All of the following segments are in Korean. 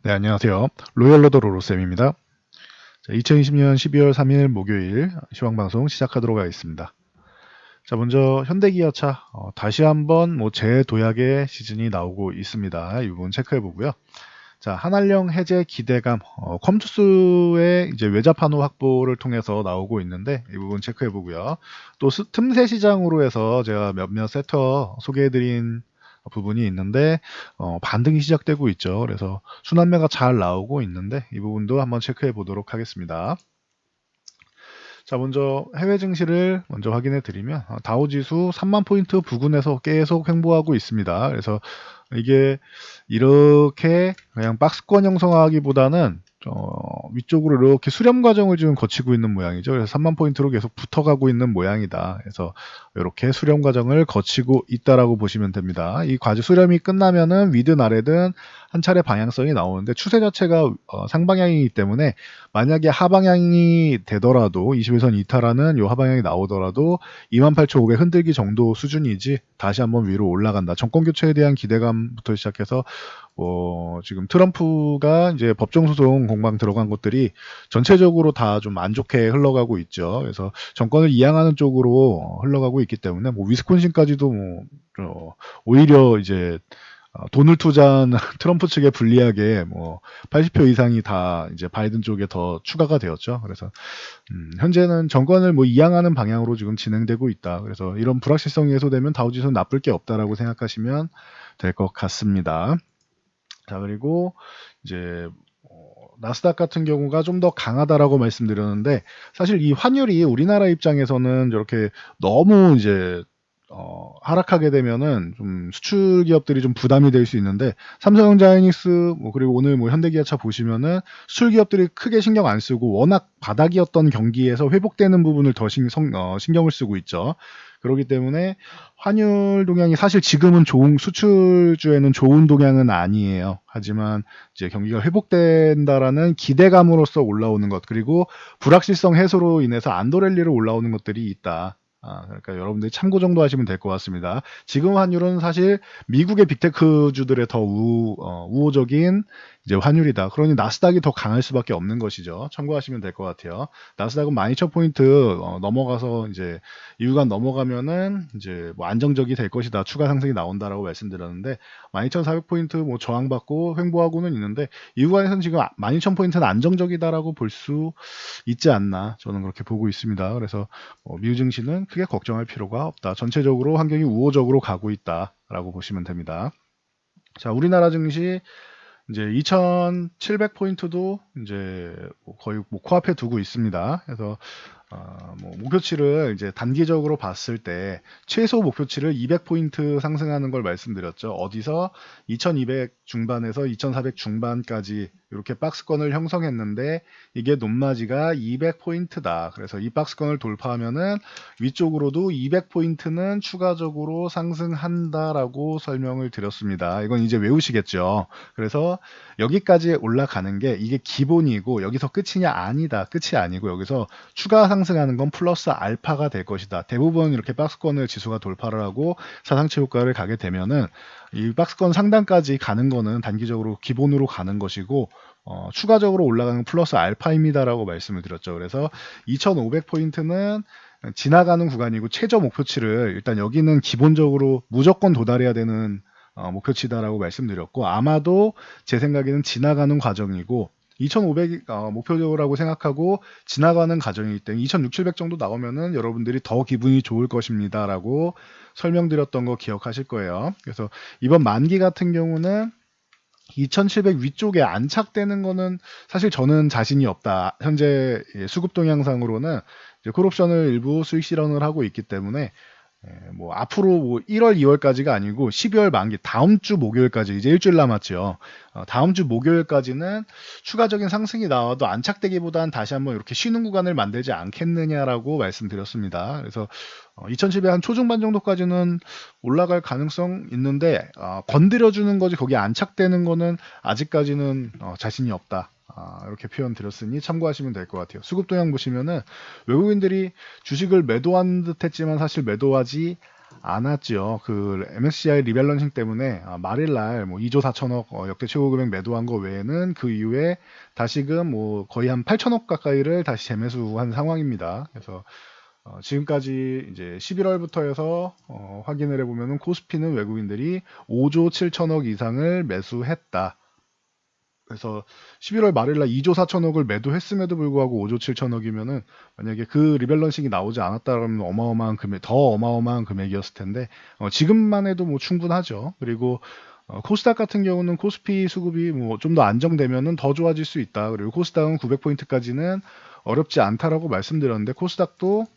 네, 안녕하세요. 로열러더 로로쌤입니다. 자, 2020년 12월 3일 목요일 시황방송 시작하도록 하겠습니다. 자, 먼저 현대기아차 다시 한번 재도약의 시즌이 나오고 있습니다. 이 부분 체크해 보고요. 자, 한한령 해제 기대감, 컴투스의 이제 외자 판호 확보를 통해서 나오고 있는데 이 부분 체크해 보고요. 또 틈새 시장으로 해서 제가 몇몇 세터 소개해 드린 부분이 있는데 반등이 시작되고 있죠. 그래서 순환매가 잘 나오고 있는데 이 부분도 한번 체크해 보도록 하겠습니다. 자, 먼저 해외 증시를 먼저 확인해 드리면 다우지수 3만 포인트 부근에서 계속 횡보하고 있습니다. 그래서 이게 이렇게 그냥 박스권 형성하기보다는 위쪽으로 이렇게 수렴 과정을 지금 거치고 있는 모양이죠. 그래서 3만 포인트로 계속 붙어가고 있는 모양이다. 그래서 이렇게 수렴 과정을 거치고 있다라고 보시면 됩니다. 이 과정 수렴이 끝나면은 위든 아래든 한 차례 방향성이 나오는데 추세 자체가 상방향이기 때문에 만약에 하방향이 되더라도 21선 이탈하는 요 하방향이 나오더라도 28,500 흔들기 정도 수준이지 다시 한번 위로 올라간다. 정권 교체에 대한 기대감부터 시작해서 지금 트럼프가 이제 법정 소송 공방 들어간 것들이 전체적으로 다 좀 안 좋게 흘러가고 있죠. 그래서 정권을 이양하는 쪽으로 흘러가고 있기 때문에 위스콘신까지도 오히려 이제 돈을 투자한 트럼프 측에 불리하게 80표 이상이 다 이제 바이든 쪽에 더 추가가 되었죠. 그래서 현재는 정권을 이양하는 방향으로 지금 진행되고 있다. 그래서 이런 불확실성이 해소되면 다우지수는 나쁠 게 없다라고 생각하시면 될 것 같습니다. 자, 그리고 이제 나스닥 같은 경우가 좀 더 강하다라고 말씀드렸는데 사실 이 환율이 우리나라 입장에서는 이렇게 너무 이제 하락하게 되면은 좀 수출 기업들이 좀 부담이 될 수 있는데 삼성전자하이닉스 그리고 오늘 현대기아차 보시면은 수출 기업들이 크게 신경 안 쓰고 워낙 바닥이었던 경기에서 회복되는 부분을 더 신경을 쓰고 있죠. 그렇기 때문에 환율 동향이 사실 지금은 좋은 수출주에는 좋은 동향은 아니에요. 하지만 이제 경기가 회복된다라는 기대감으로써 올라오는 것 그리고 불확실성 해소로 인해서 안도랠리로 올라오는 것들이 있다. 그러니까 여러분들이 참고 정도 하시면 될 것 같습니다. 지금 환율은 사실 미국의 빅테크주들의 더 우호적인 이제 환율이다. 그러니 나스닥이 더 강할 수밖에 없는 것이죠. 참고하시면 될 것 같아요. 나스닥은 12,000포인트 넘어가서 이제 이유가 넘어가면은 이제 안정적이 될 것이다. 추가 상승이 나온다라고 말씀드렸는데 12,400포인트 저항받고 횡보하고는 있는데 이 구간에서는 지금 12,000포인트는 안정적이다라고 볼 수 있지 않나 저는 그렇게 보고 있습니다. 그래서 미국 증시는 크게 걱정할 필요가 없다. 전체적으로 환경이 우호적으로 가고 있다라고 보시면 됩니다. 자, 우리나라 증시 이제 2,700포인트도 이제 거의 코앞에 두고 있습니다. 그래서 목표치를 이제 단기적으로 봤을 때 최소 목표치를 200포인트 상승하는 걸 말씀드렸죠. 어디서 2200 중반에서 2400 중반까지 이렇게 박스권을 형성했는데 이게 높낮이가 200포인트다. 그래서 이 박스권을 돌파하면은 위쪽으로도 200포인트는 추가적으로 상승한다라고 설명을 드렸습니다. 이건 이제 외우시겠죠. 그래서 여기까지 올라가는 게 이게 기본이고 여기서 끝이냐 아니다. 끝이 아니고 여기서 추가 상승하는 건 플러스 알파가 될 것이다. 대부분 이렇게 박스권을 지수가 돌파를 하고 사상치 효과를 가게 되면은 이 박스권 상단까지 가는 거는 단기적으로 기본으로 가는 것이고 추가적으로 올라가는 플러스 알파입니다라고 말씀을 드렸죠. 그래서 2,500포인트는 지나가는 구간이고 최저 목표치를 일단 여기는 기본적으로 무조건 도달해야 되는 목표치다라고 말씀드렸고 아마도 제 생각에는 지나가는 과정이고 2,500 목표라고 생각하고 지나가는 과정이기 때문에 2,600, 700 정도 나오면은 여러분들이 더 기분이 좋을 것입니다라고 설명드렸던 거 기억하실 거예요. 그래서 이번 만기 같은 경우는 2,700 위쪽에 안착되는 거는 사실 저는 자신이 없다. 현재 수급 동향상으로는 이제 콜옵션을 일부 수익 실현을 하고 있기 때문에 앞으로 1월, 2월까지가 아니고 12월 만기 다음 주 목요일까지 이제 일주일 남았죠. 다음 주 목요일까지는 추가적인 상승이 나와도 안착되기보다는 다시 한번 이렇게 쉬는 구간을 만들지 않겠느냐라고 말씀드렸습니다. 그래서 2,700 한 초중반 정도까지는 올라갈 가능성 있는데 건드려주는 거지 거기 안착되는 거는 아직까지는 자신이 없다. 이렇게 표현 드렸으니 참고하시면 될 것 같아요. 수급 동향 보시면은 외국인들이 주식을 매도한 듯 했지만 사실 매도하지 않았지요. 그 MSCI 리밸런싱 때문에 말일날 뭐 2조 4천억 역대 최고 금액 매도한 거 외에는 그 이후에 다시금 뭐 거의 한 8천억 가까이를 다시 재매수한 상황입니다. 그래서 지금까지 이제 11월부터 해서 확인을 해보면은 코스피는 외국인들이 5조 7천억 이상을 매수했다. 그래서 11월 말일날 2조 4천억을 매도했음에도 불구하고 5조 7천억이면은 만약에 그 리밸런싱이 나오지 않았다면 어마어마한 금액, 더 어마어마한 금액이었을 텐데 지금만 해도 뭐 충분하죠. 그리고 코스닥 같은 경우는 코스피 수급이 뭐 좀 더 안정되면은 더 좋아질 수 있다. 그리고 코스닥은 900포인트까지는 어렵지 않다라고 말씀드렸는데 코스닥도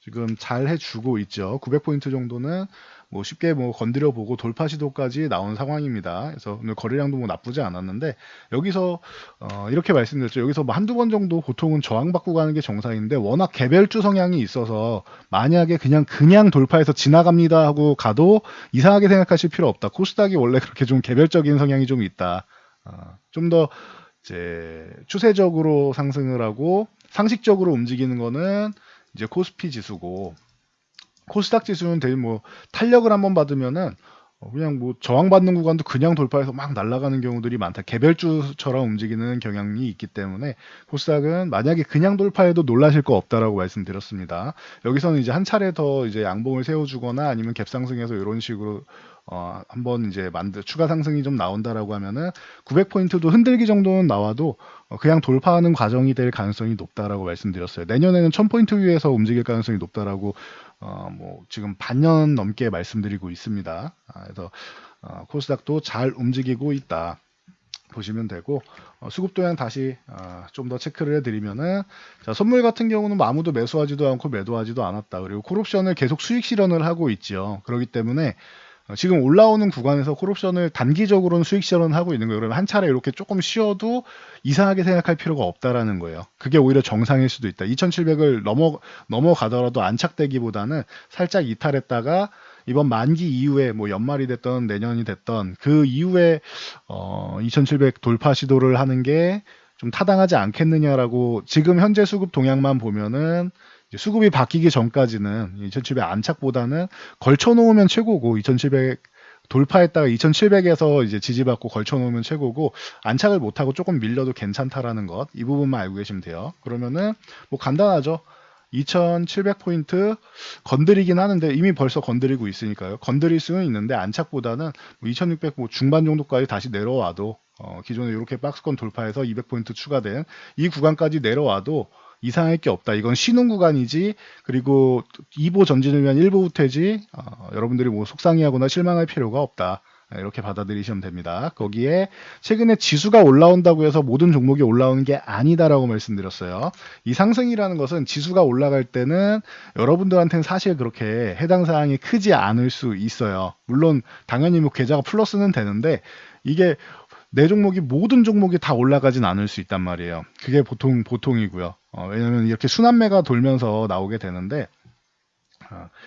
지금 잘 해주고 있죠. 900포인트 정도는 뭐 쉽게 뭐 건드려 보고 돌파 시도까지 나온 상황입니다. 그래서 오늘 거래량도 뭐 나쁘지 않았는데 여기서 이렇게 말씀드렸죠. 여기서 뭐 한두 번 정도 보통은 저항받고 가는 게 정상인데 워낙 개별주 성향이 있어서 만약에 그냥 돌파해서 지나갑니다 하고 가도 이상하게 생각하실 필요 없다. 코스닥이 원래 그렇게 좀 개별적인 성향이 좀 있다. 좀 더 이제 추세적으로 상승을 하고 상식적으로 움직이는 거는 이제 코스피 지수고 코스닥 지수는 되게 뭐 탄력을 한번 받으면은 그냥 뭐 저항받는 구간도 그냥 돌파해서 막 날아가는 경우들이 많다. 개별주처럼 움직이는 경향이 있기 때문에 코스닥은 만약에 그냥 돌파해도 놀라실 거 없다라고 말씀드렸습니다. 여기서는 이제 한 차례 더 이제 양봉을 세워주거나 아니면 갭상승해서 이런 식으로 한번 이제 추가 상승이 좀 나온다라고 하면은 900포인트도 흔들기 정도는 나와도 그냥 돌파하는 과정이 될 가능성이 높다라고 말씀드렸어요. 내년에는 1000포인트 위에서 움직일 가능성이 높다라고 뭐 지금 반년 넘게 말씀드리고 있습니다. 그래서 코스닥도 잘 움직이고 있다 보시면 되고 수급 도양 다시 좀 더 체크를 해드리면은 자, 선물 같은 경우는 뭐 아무도 매수하지도 않고 매도하지도 않았다. 그리고 콜옵션을 계속 수익 실현을 하고 있죠. 그렇기 때문에 지금 올라오는 구간에서 콜옵션을 단기적으로는 수익 실현을 하고 있는 거예요. 그러면 한 차례 이렇게 조금 쉬어도 이상하게 생각할 필요가 없다라는 거예요. 그게 오히려 정상일 수도 있다. 2700을 넘어가더라도 안착되기보다는 살짝 이탈했다가 이번 만기 이후에 뭐 연말이 됐던 내년이 됐던 그 이후에 2700 돌파 시도를 하는 게 좀 타당하지 않겠느냐라고 지금 현재 수급 동향만 보면은 수급이 바뀌기 전까지는 2700 안착보다는 걸쳐놓으면 최고고 2700 돌파했다가 2700에서 이제 지지받고 걸쳐놓으면 최고고 안착을 못하고 조금 밀려도 괜찮다라는 것 이 부분만 알고 계시면 돼요. 그러면은 뭐 간단하죠. 2700포인트 건드리긴 하는데 이미 벌써 건드리고 있으니까요. 건드릴 수는 있는데 안착보다는 2600 뭐 중반 정도까지 다시 내려와도 기존에 이렇게 박스권 돌파해서 200포인트 추가된 이 구간까지 내려와도 이상할 게 없다. 이건 쉬는 구간이지. 그리고 2보 전진을 위한 1보 후퇴지. 여러분들이 뭐 속상해하거나 실망할 필요가 없다. 이렇게 받아들이시면 됩니다. 거기에 최근에 지수가 올라온다고 해서 모든 종목이 올라오는 게 아니다라고 말씀드렸어요. 이 상승이라는 것은 지수가 올라갈 때는 여러분들한테는 사실 그렇게 해당 사항이 크지 않을 수 있어요. 물론 당연히 뭐 계좌가 플러스는 되는데 이게 내 종목이 모든 종목이 다 올라가진 않을 수 있단 말이에요. 그게 보통이고요. 왜냐면 이렇게 순환매가 돌면서 나오게 되는데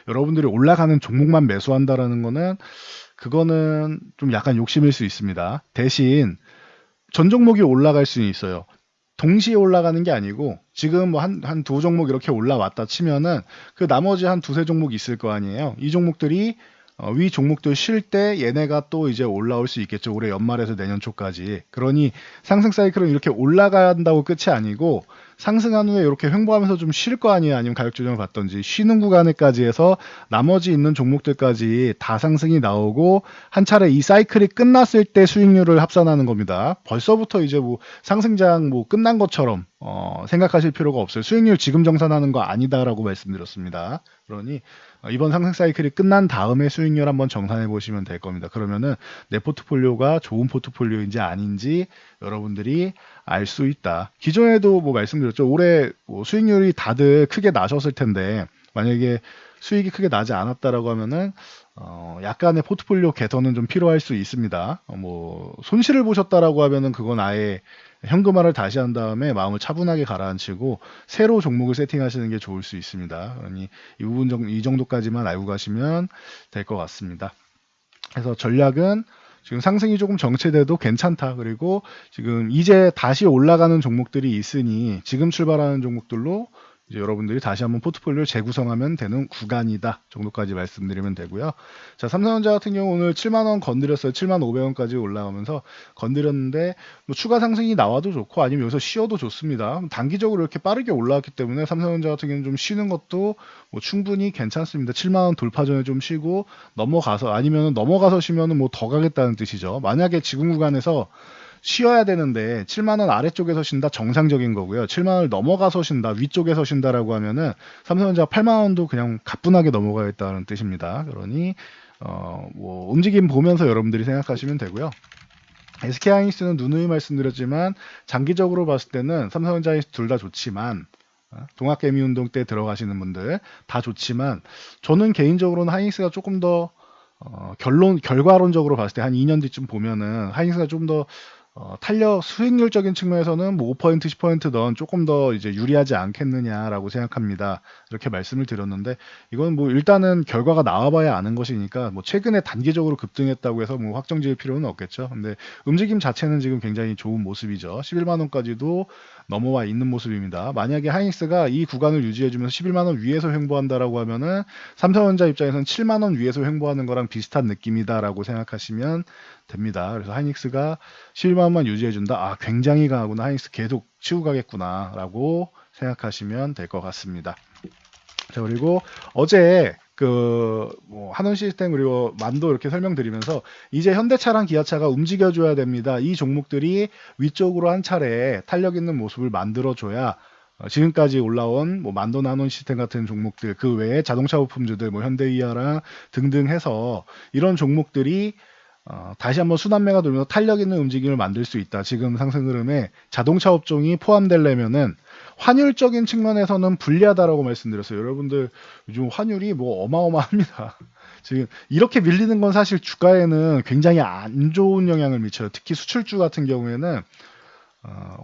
여러분들이 올라가는 종목만 매수한다라는 거는 그거는 좀 약간 욕심일 수 있습니다. 대신 전 종목이 올라갈 수는 있어요. 동시에 올라가는 게 아니고 지금 뭐 한 두 종목 이렇게 올라왔다 치면은 그 나머지 한 두세 종목 있을 거 아니에요. 이 종목들이 위 종목들 쉴 때 얘네가 또 이제 올라올 수 있겠죠. 올해 연말에서 내년 초까지. 그러니 상승 사이클은 이렇게 올라간다고 끝이 아니고 상승한 후에 이렇게 횡보하면서 좀 쉴 거 아니에요. 아니면 가격 조정을 받던지 쉬는 구간에까지 해서 나머지 있는 종목들까지 다 상승이 나오고 한 차례 이 사이클이 끝났을 때 수익률을 합산하는 겁니다. 벌써부터 이제 뭐 상승장 뭐 끝난 것처럼 생각하실 필요가 없어요. 수익률 지금 정산하는 거 아니다라고 말씀드렸습니다. 그러니 이번 상승 사이클이 끝난 다음에 수익률 한번 정산해 보시면 될 겁니다. 그러면은 내 포트폴리오가 좋은 포트폴리오인지 아닌지 여러분들이 알 수 있다. 기존에도 뭐 말씀드렸죠. 올해 뭐 수익률이 다들 크게 나셨을 텐데 만약에 수익이 크게 나지 않았다라고 하면은 약간의 포트폴리오 개선은 좀 필요할 수 있습니다. 뭐 손실을 보셨다라고 하면은 그건 아예 현금화를 다시 한 다음에 마음을 차분하게 가라앉히고 새로 종목을 세팅하시는 게 좋을 수 있습니다. 그러니 이 정도까지만 알고 가시면 될 것 같습니다. 그래서 전략은 지금 상승이 조금 정체돼도 괜찮다. 그리고 지금 이제 다시 올라가는 종목들이 있으니 지금 출발하는 종목들로 이제 여러분들이 다시 한번 포트폴리오를 재구성하면 되는 구간이다 정도까지 말씀드리면 되고요. 자, 삼성전자 같은 경우 오늘 7만 원 건드렸어요. 7만 500원까지 올라가면서 건드렸는데 뭐 추가 상승이 나와도 좋고 아니면 여기서 쉬어도 좋습니다. 단기적으로 이렇게 빠르게 올라왔기 때문에 삼성전자 같은 경우는 좀 쉬는 것도 뭐 충분히 괜찮습니다. 7만 원 돌파 전에 좀 쉬고 넘어가서 아니면 넘어가서 쉬면은 뭐 더 가겠다는 뜻이죠. 만약에 지금 구간에서 쉬어야 되는데 7만 원 아래쪽에서 쉰다 정상적인 거고요. 7만 원을 넘어가서 쉰다 위쪽에서 쉰다라고 하면은 삼성전자 8만 원도 그냥 가뿐하게 넘어가겠다는 뜻입니다. 그러니 뭐 움직임 보면서 여러분들이 생각하시면 되고요. SK하이닉스는 누누이 말씀드렸지만 장기적으로 봤을 때는 삼성전자 하이닉스 둘 다 좋지만 동학개미 운동 때 들어가시는 분들 다 좋지만 저는 개인적으로는 하이닉스가 조금 더 결과론적으로 봤을 때 한 2년 뒤쯤 보면은 하이닉스가 좀 더 탄력 수익률적인 측면에서는 뭐 5% 10% 넌 조금 더 이제 유리하지 않겠느냐라고 생각합니다. 이렇게 말씀을 드렸는데 이건 뭐 일단은 결과가 나와봐야 아는 것이니까 뭐 최근에 단기적으로 급등했다고 해서 뭐 확정 지을 필요는 없겠죠. 근데 움직임 자체는 지금 굉장히 좋은 모습이죠. 11만 원까지도 넘어와 있는 모습입니다. 만약에 하이닉스가 이 구간을 유지해주면서 11만 원 위에서 횡보한다라고 하면은 삼성전자 입장에서는 7만 원 위에서 횡보하는 거랑 비슷한 느낌이다라고 생각하시면 됩니다. 그래서 하이닉스가 11만 원만 유지해준다. 아, 굉장히 강하구나. 하이닉스 계속 치고 가겠구나라고 생각하시면 될 것 같습니다. 자, 그리고 어제 뭐 한원 시스템 그리고 만도 이렇게 설명드리면서 이제 현대차랑 기아차가 움직여줘야 됩니다. 이 종목들이 위쪽으로 한 차례 탄력 있는 모습을 만들어줘야 지금까지 올라온 뭐 만도나 한원 시스템 같은 종목들 그 외에 자동차 부품주들 뭐 현대이아랑 등등 해서 이런 종목들이 다시 한번 순환매가 돌면서 탄력 있는 움직임을 만들 수 있다. 지금 상승 흐름에 자동차 업종이 포함되려면은 환율적인 측면에서는 불리하다라고 말씀드렸어요. 여러분들 요즘 환율이 뭐 어마어마합니다. 지금 이렇게 밀리는 건 사실 주가에는 굉장히 안 좋은 영향을 미쳐요. 특히 수출주 같은 경우에는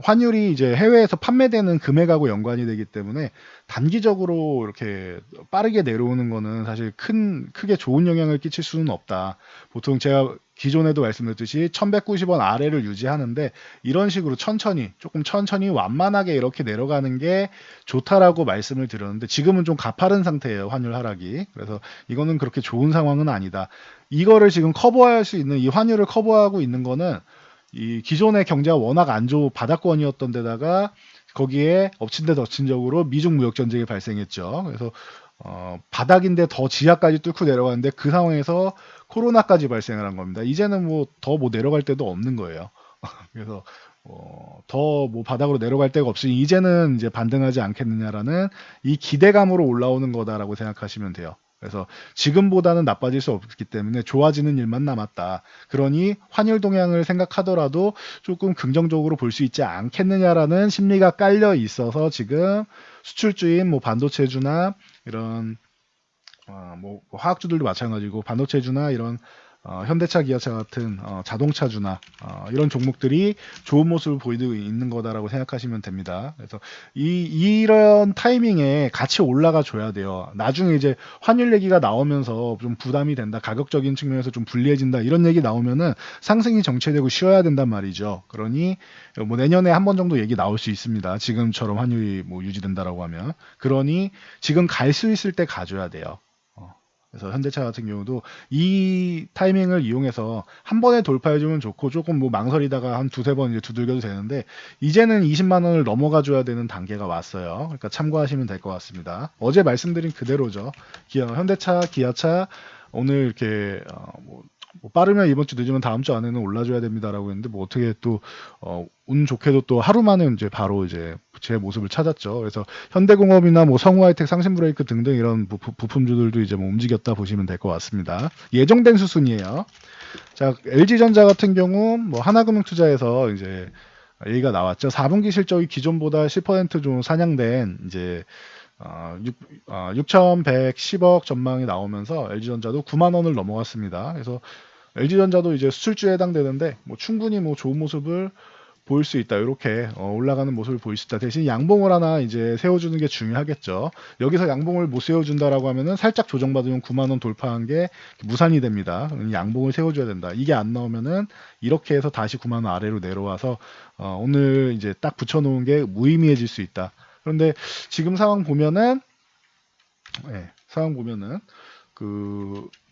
환율이 이제 해외에서 판매되는 금액하고 연관이 되기 때문에 단기적으로 이렇게 빠르게 내려오는 거는 사실 크게 좋은 영향을 끼칠 수는 없다. 보통 제가 기존에도 말씀드렸듯이 1190원 아래를 유지하는데 이런 식으로 조금 천천히 완만하게 이렇게 내려가는 게 좋다라고 말씀을 드렸는데 지금은 좀 가파른 상태예요. 환율 하락이. 그래서 이거는 그렇게 좋은 상황은 아니다. 이거를 지금 커버할 수 있는 이 환율을 커버하고 있는 거는 이 기존의 경제가 워낙 안 좋은 바닥권이었던 데다가 거기에 엎친 데 덮친 적으로 미중 무역 전쟁이 발생했죠. 그래서 바닥인데 더 지하까지 뚫고 내려갔는데 그 상황에서 코로나까지 발생을 한 겁니다. 이제는 뭐 더 뭐 내려갈 데도 없는 거예요. 그래서 더 뭐 바닥으로 내려갈 데가 없으니 이제는 이제 반등하지 않겠느냐라는 이 기대감으로 올라오는 거다라고 생각하시면 돼요. 그래서 지금보다는 나빠질 수 없기 때문에 좋아지는 일만 남았다. 그러니 환율 동향을 생각하더라도 조금 긍정적으로 볼 수 있지 않겠느냐라는 심리가 깔려 있어서 지금 수출주인 뭐 반도체주나 이런 뭐 화학주들도 마찬가지고 반도체주나 이런 현대차, 기아차 같은 자동차주나 이런 종목들이 좋은 모습을 보이고 있는 거다라고 생각하시면 됩니다. 그래서 이런 타이밍에 같이 올라가 줘야 돼요. 나중에 이제 환율 얘기가 나오면서 좀 부담이 된다, 가격적인 측면에서 좀 불리해진다 이런 얘기 나오면은 상승이 정체되고 쉬어야 된단 말이죠. 그러니 뭐 내년에 한 번 정도 얘기 나올 수 있습니다. 지금처럼 환율이 뭐 유지된다라고 하면 그러니 지금 갈 수 있을 때 가줘야 돼요. 그래서 현대차 같은 경우도 이 타이밍을 이용해서 한 번에 돌파해주면 좋고 조금 뭐 망설이다가 한 두세 번 이제 두들겨도 되는데 이제는 20만 원을 넘어가 줘야 되는 단계가 왔어요. 그러니까 참고하시면 될 것 같습니다. 어제 말씀드린 그대로죠. 현대차, 기아차 오늘 이렇게 뭐 빠르면 이번 주 늦으면 다음 주 안에는 올라줘야 됩니다라고 했는데 뭐 어떻게 또 운 좋게도 또 하루 만에 이제 바로 이제 제 모습을 찾았죠. 그래서 현대공업이나 뭐 성우하이텍, 상신브레이크 등등 이런 부품주들도 이제 뭐 움직였다 보시면 될 것 같습니다. 예정된 수순이에요. 자, LG전자 같은 경우 뭐 하나금융투자에서 이제 얘기가 나왔죠. 4분기 실적이 기존보다 10%좀 상향된 이제 6,110억 전망이 나오면서 LG전자도 9만 원을 넘어갔습니다. 그래서 LG전자도 이제 수출주에 해당되는데 뭐 충분히 뭐 좋은 모습을 보일 수 있다. 이렇게 올라가는 모습을 보일 수 있다. 대신 양봉을 하나 이제 세워주는 게 중요하겠죠. 여기서 양봉을 못 세워준다라고 하면은 살짝 조정받으면 9만 원 돌파한 게 무산이 됩니다. 양봉을 세워줘야 된다. 이게 안 나오면은 이렇게 해서 다시 9만 원 아래로 내려와서 오늘 이제 딱 붙여놓은 게 무의미해질 수 있다. 그런데 지금 상황 보면은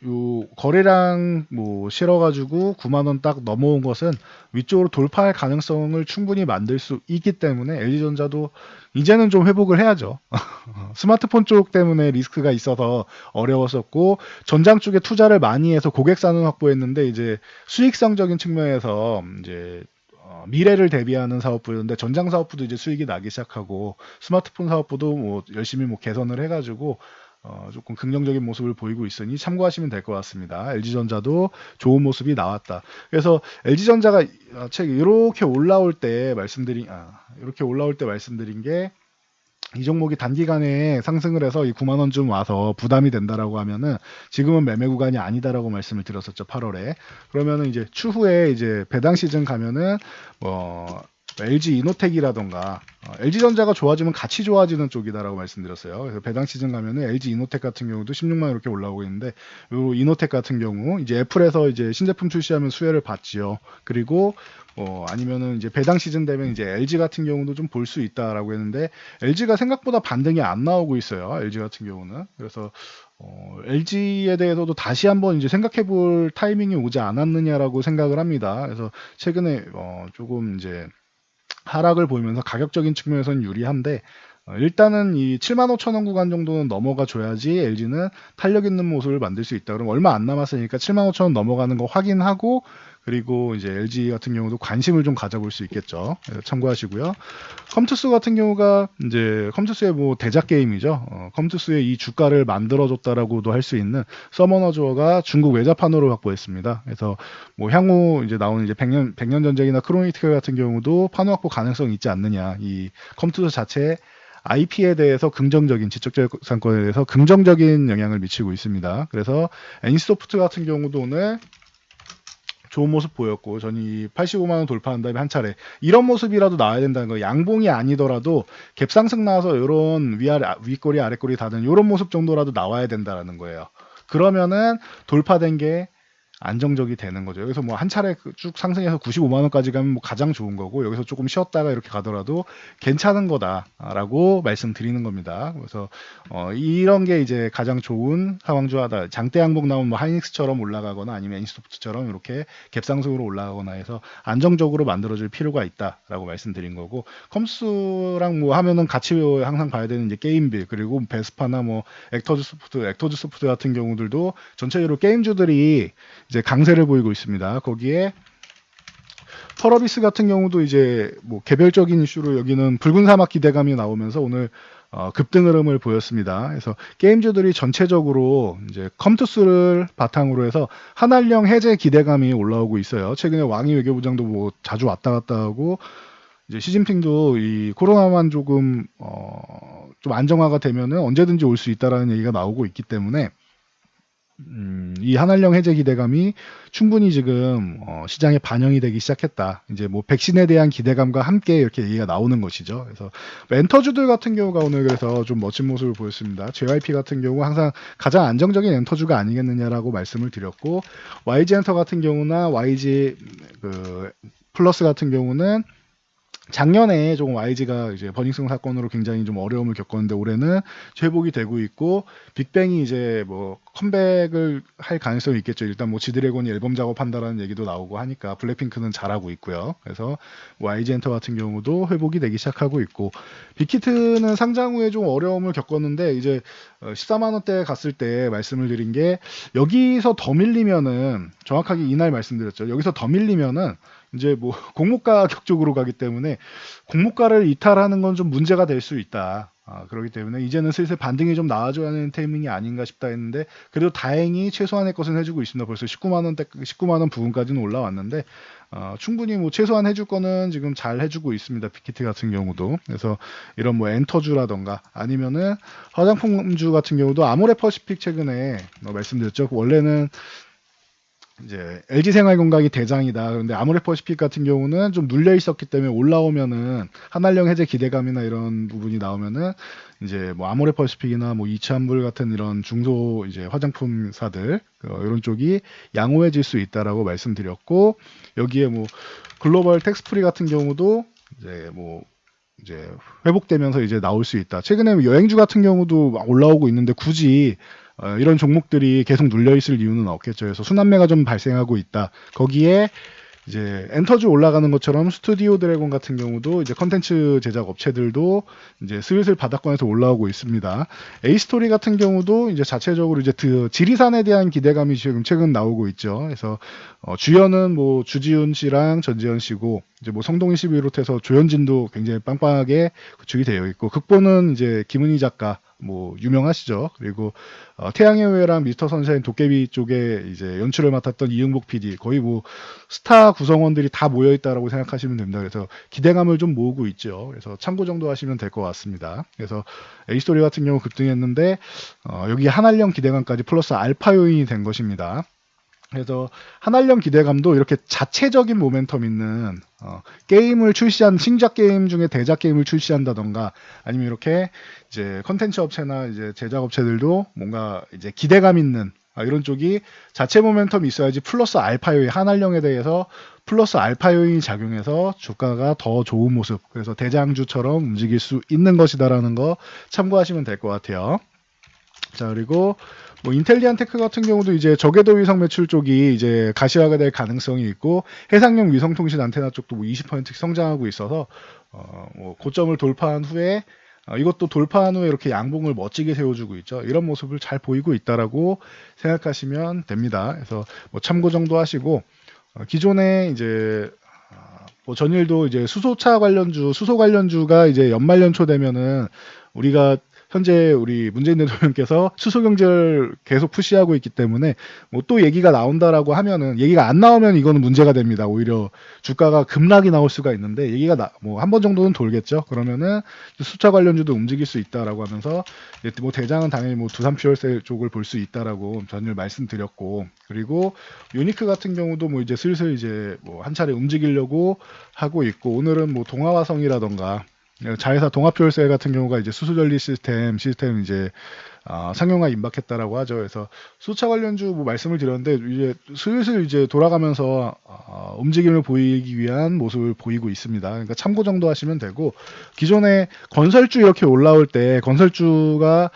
요 거래량 뭐 실어가지고 9만 원 딱 넘어온 것은 위쪽으로 돌파할 가능성을 충분히 만들 수 있기 때문에 LG전자도 이제는 좀 회복을 해야죠. 스마트폰 쪽 때문에 리스크가 있어서 어려웠었고 전장 쪽에 투자를 많이 해서 고객사는 확보했는데 이제 수익성적인 측면에서 이제 미래를 대비하는 사업부였는데 전장 사업부도 이제 수익이 나기 시작하고 스마트폰 사업부도 뭐 열심히 뭐 개선을 해가지고 조금 긍정적인 모습을 보이고 있으니 참고하시면 될 것 같습니다. LG전자도 좋은 모습이 나왔다. 그래서 LG전자가 책 이렇게 올라올 때 말씀드린 게 이 종목이 단기간에 상승을 해서 이 9만 원쯤 와서 부담이 된다라고 하면은 지금은 매매 구간이 아니다라고 말씀을 드렸었죠. 8월에. 그러면은 이제 추후에 이제 배당 시즌 가면은 뭐 LG 이노텍이라던가 LG전자가 좋아지면 같이 좋아지는 쪽이다라고 말씀드렸어요. 그래서 배당 시즌 가면은 LG 이노텍 같은 경우도 16만 원 이렇게 올라오고 있는데 요 이노텍 같은 경우 이제 애플에서 이제 신제품 출시하면 수혜를 받지요. 그리고 아니면은 이제 배당 시즌 되면 이제 LG 같은 경우도 좀 볼 수 있다라고 했는데 LG가 생각보다 반등이 안 나오고 있어요. LG 같은 경우는. 그래서 LG에 대해서도 다시 한번 이제 생각해 볼 타이밍이 오지 않았느냐라고 생각을 합니다. 그래서 최근에 조금 이제 하락을 보이면서 가격적인 측면에서는 유리한데 일단은 이 7만 5천 원 구간 정도는 넘어가 줘야지 LG는 탄력 있는 모습을 만들 수 있다. 그럼 얼마 안 남았으니까 7만 5천 원 넘어가는 거 확인하고 그리고 이제 LG 같은 경우도 관심을 좀 가져볼 수 있겠죠. 참고하시고요. 컴투스 같은 경우가 이제 컴투스의 뭐 대작 게임이죠. 컴투스의 이 주가를 만들어줬다라고도 할 수 있는 서머너즈어가 중국 외자판으로 확보했습니다. 그래서 뭐 향후 이제 나오는 이제 100년 전쟁이나 크로니티클 같은 경우도 판호 확보 가능성이 있지 않느냐. 이 컴투스 자체의 IP에 대해서 긍정적인 지적재산권에 대해서 긍정적인 영향을 미치고 있습니다. 그래서 NC소프트 같은 경우도 오늘 좋은 모습 보였고 저는 이 85만 원 돌파한 다음에 한 차례 이런 모습이라도 나와야 된다는 거 양봉이 아니더라도 갭상승 나와서 이런 윗꼬리 아랫꼬리 닿는 이런 모습 정도라도 나와야 된다는 거예요. 그러면은 돌파된 게 안정적이 되는 거죠. 여기서 뭐 한 차례 쭉 상승해서 95만 원까지 가면 뭐 가장 좋은 거고 여기서 조금 쉬었다가 이렇게 가더라도 괜찮은 거다라고 말씀드리는 겁니다. 그래서 이런 게 이제 가장 좋은 상황 중 하나. 장대 항복 나오면 뭐 하이닉스처럼 올라가거나 아니면 NC소프트처럼 이렇게 갭상승으로 올라가거나 해서 안정적으로 만들어질 필요가 있다라고 말씀드린 거고 컴스랑 뭐 하면은 같이 항상 봐야 되는 이제 게임빌 그리고 베스파나 뭐 액터즈 소프트 같은 경우들도 전체적으로 게임주들이 이제 강세를 보이고 있습니다. 거기에 펄어비스 같은 경우도 이제 뭐 개별적인 이슈로 여기는 붉은 사막 기대감이 나오면서 오늘 급등 흐름을 보였습니다. 그래서 게임주들이 전체적으로 이제 컴투스를 바탕으로 해서 한알령 해제 기대감이 올라오고 있어요. 최근에 왕이 외교부장도 뭐 자주 왔다 갔다 하고 이제 시진핑도 이 코로나만 조금 좀 안정화가 되면은 언제든지 올 수 있다라는 얘기가 나오고 있기 때문에 이 한알령 해제 기대감이 충분히 지금 시장에 반영이 되기 시작했다. 이제 뭐 백신에 대한 기대감과 함께 이렇게 얘기가 나오는 것이죠. 그래서 엔터주들 같은 경우가 오늘 그래서 좀 멋진 모습을 보였습니다. JYP 같은 경우 항상 가장 안정적인 엔터주가 아니겠느냐라고 말씀을 드렸고 YG 엔터 같은 경우나 YG 그 플러스 같은 경우는 작년에 조금 YG가 이제 버닝썬 사건으로 굉장히 좀 어려움을 겪었는데 올해는 회복이 되고 있고 빅뱅이 이제 뭐 컴백을 할 가능성이 있겠죠. 일단 뭐 지드래곤이 앨범 작업한다라는 얘기도 나오고 하니까 블랙핑크는 잘하고 있고요. 그래서 YG 엔터 같은 경우도 회복이 되기 시작하고 있고 빅히트는 상장 후에 좀 어려움을 겪었는데 이제 14만 원대 갔을 때 말씀을 드린 게 여기서 더 밀리면은 정확하게 이날 말씀드렸죠. 여기서 더 밀리면은 이제 뭐 공모가 격쪽으로 가기 때문에 공모가를 이탈하는 건 좀 문제가 될 수 있다. 그렇기 때문에 이제는 슬슬 반등이 좀 나와줘야 하는 타이밍이 아닌가 싶다 했는데 그래도 다행히 최소한의 것은 해주고 있습니다. 벌써 19만 원 부근까지는 올라왔는데 충분히 뭐 최소한 해줄 거는 지금 잘 해주고 있습니다. 빅히트 같은 경우도. 그래서 이런 뭐 엔터주라던가 아니면은 화장품주 같은 경우도 아모레퍼시픽 최근에 말씀드렸죠. 원래는 이제 LG생활건강이 대장이다. 그런데 아모레퍼시픽 같은 경우는 좀 눌려 있었기 때문에 올라오면은 한알령 해제 기대감이나 이런 부분이 나오면은 이제 뭐 아모레퍼시픽이나 뭐 이치환불 같은 이런 중소 이제 화장품사들 이런 쪽이 양호해질 수 있다라고 말씀드렸고 여기에 뭐 글로벌 텍스프리 같은 경우도 이제 뭐 이제 회복되면서 이제 나올 수 있다. 최근에 여행주 같은 경우도 올라오고 있는데 굳이 이런 종목들이 계속 눌려 있을 이유는 없겠죠. 그래서 순환매가 좀 발생하고 있다. 거기에 이제 엔터주 올라가는 것처럼 스튜디오 드래곤 같은 경우도 이제 컨텐츠 제작 업체들도 이제 슬슬 바닥권에서 올라오고 있습니다. 에이스토리 같은 경우도 이제 자체적으로 이제 지리산에 대한 기대감이 지금 최근 나오고 있죠. 그래서 주연은 뭐 주지훈 씨랑 전지현 씨고 이제 뭐 성동일 씨 비롯해서 조현진도 굉장히 빵빵하게 구축이 되어 있고 극본은 이제 김은희 작가 뭐 유명하시죠. 그리고 태양의 후예랑 미스터 선샤인 도깨비 쪽에 이제 연출을 맡았던 이응복 PD 거의 뭐 스타 구성원들이 다 모여 있다라고 생각하시면 됩니다. 그래서 기대감을 좀 모으고 있죠. 그래서 참고 정도 하시면 될 것 같습니다. 그래서 A스토리 같은 경우 급등했는데 여기 한알령 기대감까지 플러스 알파 요인이 된 것입니다. 그래서 한알령 기대감도 이렇게 자체적인 모멘텀 있는 게임을 출시한 신작 게임 중에 대작 게임을 출시한다던가 아니면 이렇게 이제 컨텐츠 업체나 이제 제작 업체들도 뭔가 이제 기대감 있는 이런 쪽이 자체 모멘텀이 있어야지 플러스 알파 요인 한알령에 대해서 플러스 알파 요인이 작용해서 주가가 더 좋은 모습 그래서 대장주처럼 움직일 수 있는 것이다라는 거 참고하시면 될 것 같아요. 자 그리고 뭐 인텔리안 테크 같은 경우도 이제 저궤도 위성 매출 쪽이 이제 가시화가 될 가능성이 있고 해상용 위성통신 안테나 쪽도 뭐 20%씩 성장하고 있어서 뭐 고점을 돌파한 후에 이것도 돌파한 후에 이렇게 양봉을 멋지게 세워주고 있죠. 이런 모습을 잘 보이고 있다라고 생각하시면 됩니다. 그래서 뭐 참고 정도 하시고 기존에 이제 뭐 전일도 이제 수소차 관련주, 수소 관련주가 이제 연말 연초 되면은 우리가 현재 우리 문재인 대통령께서 수소 경제를 계속 푸시하고 있기 때문에 뭐 또 얘기가 나온다라고 하면은 얘기가 안 나오면 이거는 문제가 됩니다. 오히려 주가가 급락이 나올 수가 있는데 얘기가 뭐 한 번 정도는 돌겠죠. 그러면은 수차 관련주도 움직일 수 있다라고 하면서 뭐 대장은 당연히 뭐 두산 퓨얼셀 쪽을 볼 수 있다라고 전일 말씀드렸고 그리고 유니크 같은 경우도 뭐 이제 슬슬 이제 뭐 한 차례 움직이려고 하고 있고 오늘은 뭐 동아화성이라던가 자회사 동아퓨얼셀 같은 경우가 이제 수소전리 시스템 이제 상용화 임박했다라고 하죠. 그래서 수차 관련주 뭐 말씀을 드렸는데 이제 슬슬 이제 돌아가면서 움직임을 보이기 위한 모습을 보이고 있습니다. 그러니까 참고 정도 하시면 되고 기존에 건설주 이렇게 올라올 때 건설주가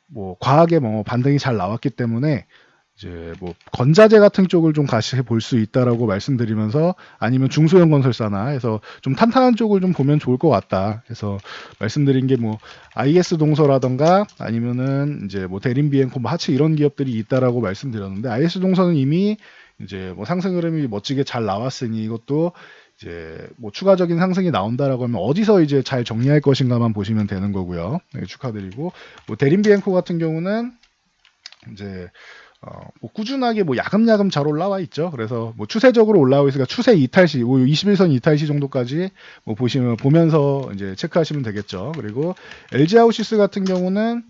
뭐 과하게 뭐 반등이 잘 나왔기 때문에 이제 뭐 건자재 같은 쪽을 좀 같이 볼 수 있다라고 말씀드리면서 아니면 중소형 건설사나 해서 좀 탄탄한 쪽을 좀 보면 좋을 것 같다. 해서 말씀드린 게 뭐 IS 동서라던가 아니면은 이제 뭐 대림 비엔코 뭐 하츠 이런 기업들이 있다라고 말씀드렸는데 IS 동서는 이미 이제 뭐 상승 흐름이 멋지게 잘 나왔으니 이것도 이제 뭐 추가적인 상승이 나온다라고 하면 어디서 이제 잘 정리할 것인가만 보시면 되는 거고요. 네, 축하드리고 뭐 대림 비엔코 같은 경우는 이제 뭐 꾸준하게 뭐 야금야금 잘 올라와 있죠. 그래서 뭐 추세적으로 올라오고 있으니까 추세 이탈시, 뭐 21선 이탈시 정도까지 뭐 보면서 이제 체크하시면 되겠죠. 그리고 LG 하우시스 같은 경우는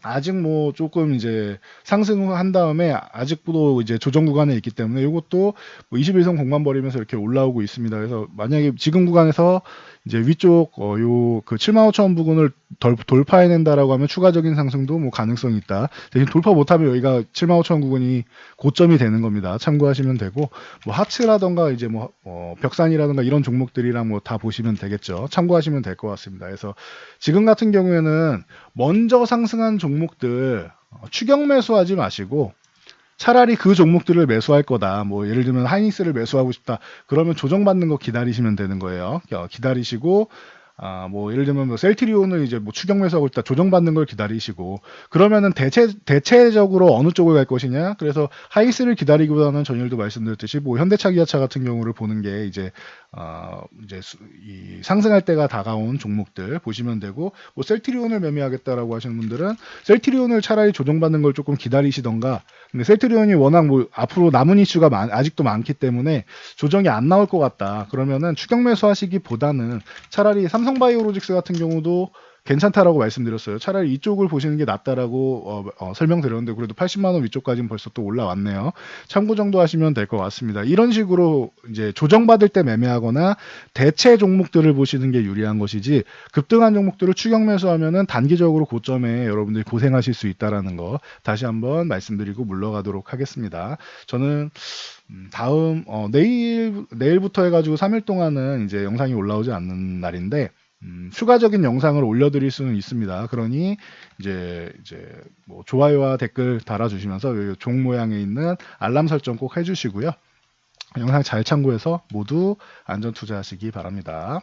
아직 뭐 조금 이제 상승한 다음에 아직도 이제 조정 구간에 있기 때문에 이것도 뭐 21선 공만 벌이면서 이렇게 올라오고 있습니다. 그래서 만약에 지금 구간에서 이제 위쪽 요 그 75,000원 부근을 돌파해낸다라고 하면 추가적인 상승도 뭐 가능성이 있다. 대신 돌파 못하면 여기가 75,000원 부근이 고점이 되는 겁니다. 참고하시면 되고 뭐 하츠라던가 이제 뭐 벽산이라던가 이런 종목들이랑 뭐 다 보시면 되겠죠. 참고하시면 될 것 같습니다. 그래서 지금 같은 경우에는 먼저 상승한 종목들 추격 매수하지 마시고 차라리 그 종목들을 매수할 거다. 뭐 예를 들면 하이닉스를 매수하고 싶다. 그러면 조정받는 거 기다리시면 되는 거예요. 기다리시고 뭐 예를 들면 뭐 셀트리온을 이제 뭐 추격 매수하고 있다. 조정받는 걸 기다리시고 그러면은 대체적으로 어느 쪽을 갈 것이냐? 그래서 하이닉스를 기다리기보다는 전일도 말씀드렸듯이 뭐 현대차 기아차 같은 경우를 보는 게 이제 이 상승할 때가 다가온 종목들 보시면 되고 뭐 셀트리온을 매매하겠다라고 하시는 분들은 셀트리온을 차라리 조정받는 걸 조금 기다리시던가 근데 셀트리온이 워낙 뭐 앞으로 남은 이슈가 아직도 많기 때문에 조정이 안 나올 것 같다. 그러면은 추격 매수하시기보다는 차라리 삼성바이오로직스 같은 경우도 괜찮다라고 말씀드렸어요. 차라리 이쪽을 보시는 게 낫다라고 설명드렸는데 그래도 80만 원 위쪽까지는 벌써 또 올라왔네요. 참고 정도 하시면 될 것 같습니다. 이런 식으로 이제 조정받을 때 매매하거나 대체 종목들을 보시는 게 유리한 것이지 급등한 종목들을 추격 매수하면은 단기적으로 고점에 여러분들이 고생하실 수 있다라는 거 다시 한번 말씀드리고 물러가도록 하겠습니다. 저는 내일부터 해가지고 3일 동안은 이제 영상이 올라오지 않는 날인데, 추가적인 영상을 올려드릴 수는 있습니다. 그러니 이제 뭐 좋아요와 댓글 달아주시면서 이 종 모양에 있는 알람 설정 꼭 해주시고요. 영상 잘 참고해서 모두 안전 투자하시기 바랍니다.